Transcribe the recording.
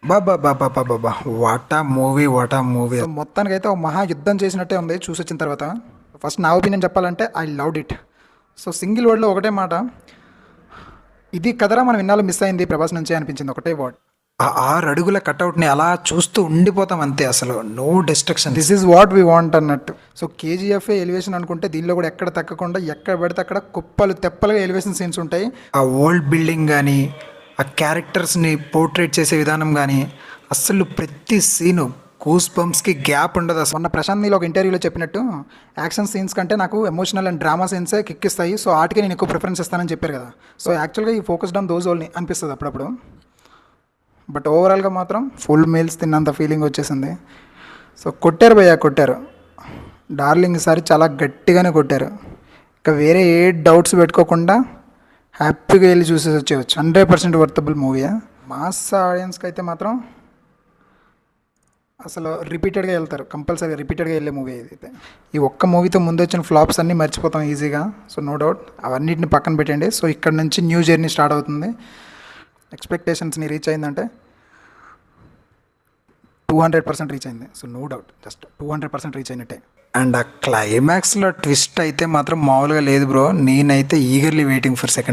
బాబా బాబా బాబా వాటా మూవీ. మొత్తానికైతే ఒక మహా యుద్ధం చేసినట్టే ఉంది చూసి వచ్చిన తర్వాత. ఫస్ట్ నా ఒపీనియన్ చెప్పాలంటే I loved it. So single వర్డ్లో ఒకటే మాట, ఇది కదరా మనం ఇన్నాళ్ళు మిస్ అయింది ప్రభాస్ నుంచి అనిపించింది ఒకటే వర్డ్. ఆ 6 అడుగుల కట్అవుట్ని అలా చూస్తూ ఉండిపోతాం అంతే, అసలు no destruction. This is what we want అన్నట్టు. సో కేజీఎఫ్ ఎలివేషన్ అనుకుంటే దీనిలో కూడా ఎక్కడ తగ్గకుండా ఎక్కడ పడితే అక్కడ కుప్పలు తెప్పలుగా ఎలివేషన్ సీన్స్ ఉంటాయి. ఆ వరల్డ్ బిల్డింగ్ కానీ, ఆ క్యారెక్టర్స్ని పోర్ట్రేట్ చేసే విధానం కానీ, అసలు ప్రతి సీను గూస్ బంప్స్కి గ్యాప్ ఉండదు. అసలు మొన్న ప్రశాంత్ నీలో ఒక ఇంటర్వ్యూలో చెప్పినట్టు యాక్షన్ సీన్స్ కంటే నాకు ఎమోషనల్ అండ్ డ్రామా సీన్సే కిక్ ఇస్తాయి, సో వాటికి నేను ఎక్కువ ప్రిఫరెన్స్ ఇస్తానని చెప్పారు కదా. సో యాక్చువల్గా ఈ ఫోకస్డ్ ఆన్ దోస్ ఓన్లీ అనిపిస్తుంది అప్పుడప్పుడు. బట్ ఓవరాల్గా మాత్రం ఫుల్ మీల్స్ తిన్నంత ఫీలింగ్ వచ్చేసింది. సో కొట్టారు భయ్యా, కొట్టారు. డార్లింగ్ ఈసారి చాలా గట్టిగానే కొట్టారు. ఇక వేరే ఏ డౌట్స్ పెట్టుకోకుండా హ్యాపీగా వెళ్ళి చూసేసి వచ్చేయచ్చు. 100% వర్తబుల్ మూవీ. మాస్ ఆడియన్స్కి అయితే మాత్రం అసలు రిపీటెడ్గా వెళ్తారు, కంపల్సరీగా రిపీటెడ్గా వెళ్ళే మూవీ అయితే. ఈ ఒక్క మూవీతో ముందు వచ్చిన ఫ్లాప్స్ అన్నీ మర్చిపోతాం ఈజీగా. సో నో డౌట్ అవన్నిటిని పక్కన పెట్టండి. సో ఇక్కడ నుంచి న్యూ జర్నీ స్టార్ట్ అవుతుంది. ఎక్స్పెక్టేషన్స్ని రీచ్ అయిందంటే 200% రీచ్ అయింది. So no doubt just 200% reach అయినట్టే. అండ్ ఆ క్లైమాక్స్లో ట్విస్ట్ అయితే మాత్రం మామూలుగా లేదు బ్రో. నేనైతే ఈగర్లీ వెయిటింగ్ ఫర్ సెకండ్.